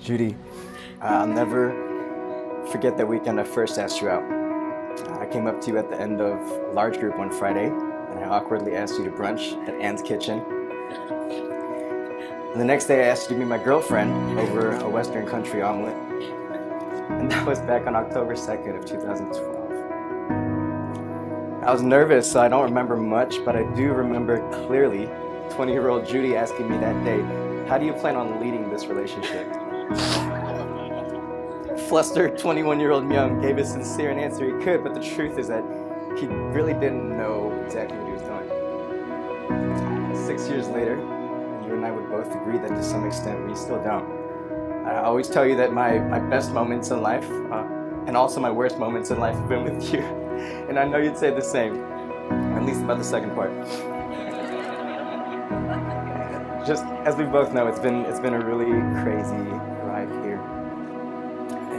Judy, I'll never forget that weekend I first asked you out. I came up to you at the end of a large group one Friday, and I awkwardly asked you to brunch at Anne's kitchen. And the next day I asked you to meet my girlfriend over a Western country omelet. And that was back on October 2nd of 2012. I was nervous, so I don't remember much, but I do remember clearly 20-year-old Judy asking me that day, "How do you plan on leading this relationship?" Flustered 21-year-old Myung gave a sincere answer he could, but the truth is that he really didn't know exactly what he was doing. 6 years later, you and I would both agree that to some extent we still don't. I always tell you that my best moments in life, and also my worst moments in life, have been with you. And I know you'd say the same, at least about the second part. Just as we both know, it's been a really crazy ride here.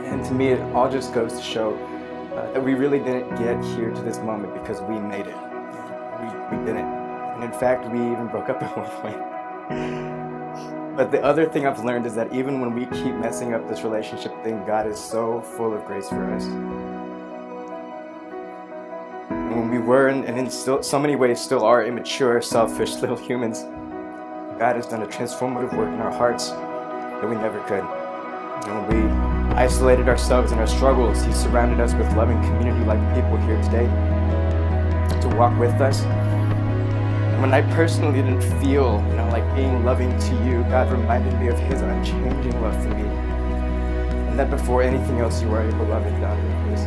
And to me, it all just goes to show that we really didn't get here to this moment because we made it. We didn't. And in fact, we even broke up at one point. But the other thing I've learned is that even when we keep messing up this relationship thing, God is so full of grace for us. And when we were, and in still, so many ways still are, immature, selfish little humans, God has done a transformative work in our hearts that we never could. And when we isolated ourselves in our struggles, He surrounded us with loving community like people here today to walk with us. And when I personally didn't feel, like being loving to you, God reminded me of His unchanging love for me. And that before anything else, you are a beloved daughter of His.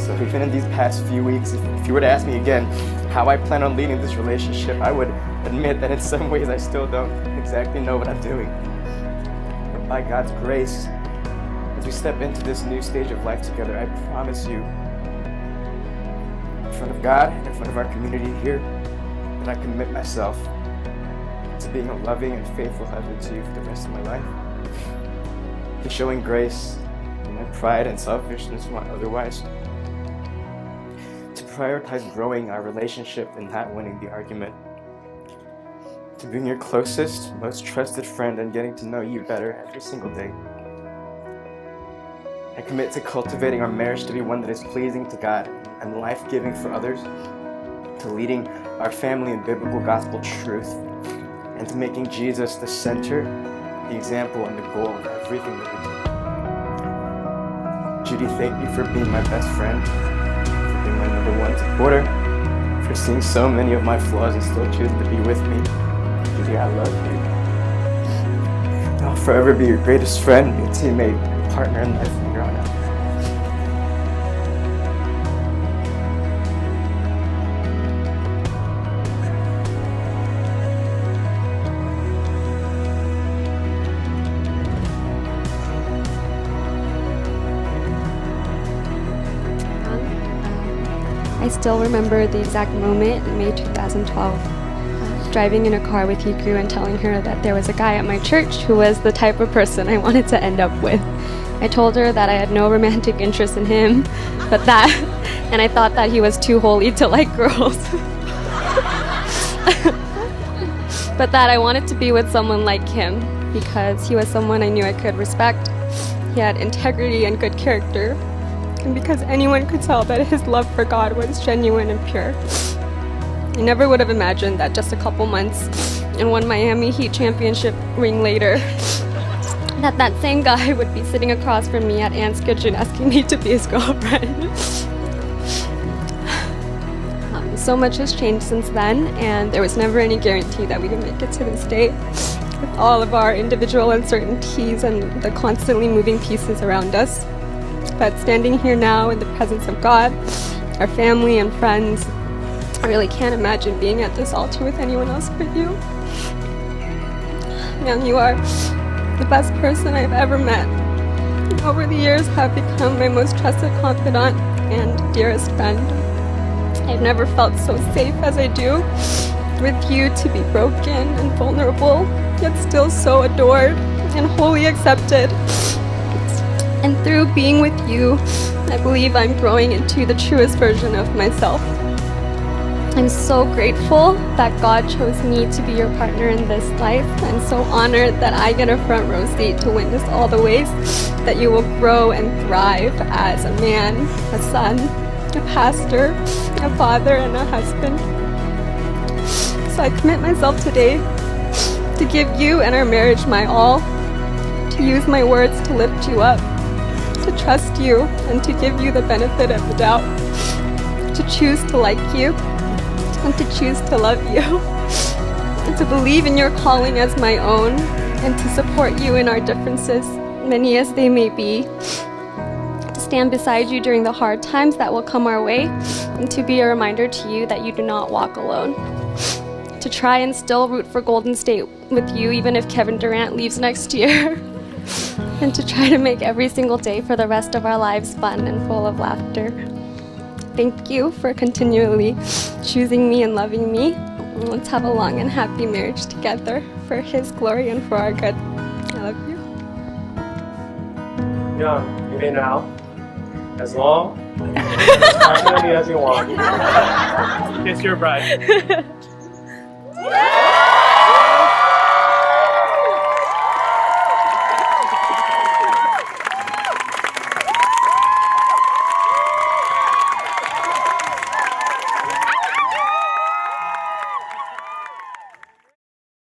So even in these past few weeks, if you were to ask me again how I plan on leading this relationship, I would admit that in some ways I still don't exactly know what I'm doing. But by God's grace, as we step into this new stage of life together, I promise you, in front of God and in front of our community here, that I commit myself to being a loving and faithful husband to you for the rest of my life, to showing grace in my pride and selfishness when otherwise, to prioritize growing our relationship and not winning the argument, to being your closest, most trusted friend and getting to know you better every single day. I commit to cultivating our marriage to be one that is pleasing to God and life-giving for others, to leading our family in biblical gospel truth, and to making Jesus the center, the example, and the goal of everything that we do. Judy, thank you for being my best friend, for being my #1 supporter, for seeing so many of my flaws and still choosing to be with me. Judy, I love you. I'll forever be your greatest friend, your teammate, your partner in life from here on out. I still remember the exact moment in May 2012, driving in a car with Hikru and telling her that there was a guy at my church who was the type of person I wanted to end up with. I told her that I had no romantic interest in him, and I thought that he was too holy to like girls. But that I wanted to be with someone like him because he was someone I knew I could respect. He had integrity and good character, and because anyone could tell that his love for God was genuine and pure. I never would have imagined that just a couple months and one Miami Heat championship ring later, that same guy would be sitting across from me at Anne's kitchen asking me to be his girlfriend. So much has changed since then, and there was never any guarantee that we would make it to this day. With all of our individual uncertainties and the constantly moving pieces around us. But standing here now in the presence of God, our family and friends, I really can't imagine being at this altar with anyone else but you. Myung, you are the best person I've ever met. Over the years have become my most trusted confidant and dearest friend. I've never felt so safe as I do with you, to be broken and vulnerable, yet still so adored and wholly accepted. And through being with you, I believe I'm growing into the truest version of myself. I I'm so grateful that God chose me to be your partner in this life, and so honored that I get a front row seat to witness all the ways that you will grow and thrive as a man, a son, a pastor, a father, and a husband. So I commit myself today to give you and our marriage my all, to use my words to lift you up, to trust you and to give you the benefit of the doubt, to choose to like you and to choose to love you, and to believe in your calling as my own, and to support you in our differences, many as they may be, to stand beside you during the hard times that will come our way, and to be a reminder to you that you do not walk alone, to try and still root for Golden State with you even if Kevin Durant leaves next year, and to try to make every single day for the rest of our lives fun and full of laughter. Thank you for continually choosing me and loving me. Let's have a long and happy marriage together for His glory and for our good. I love you. Young, you may now, as long, as passionately as you want, kiss your bride.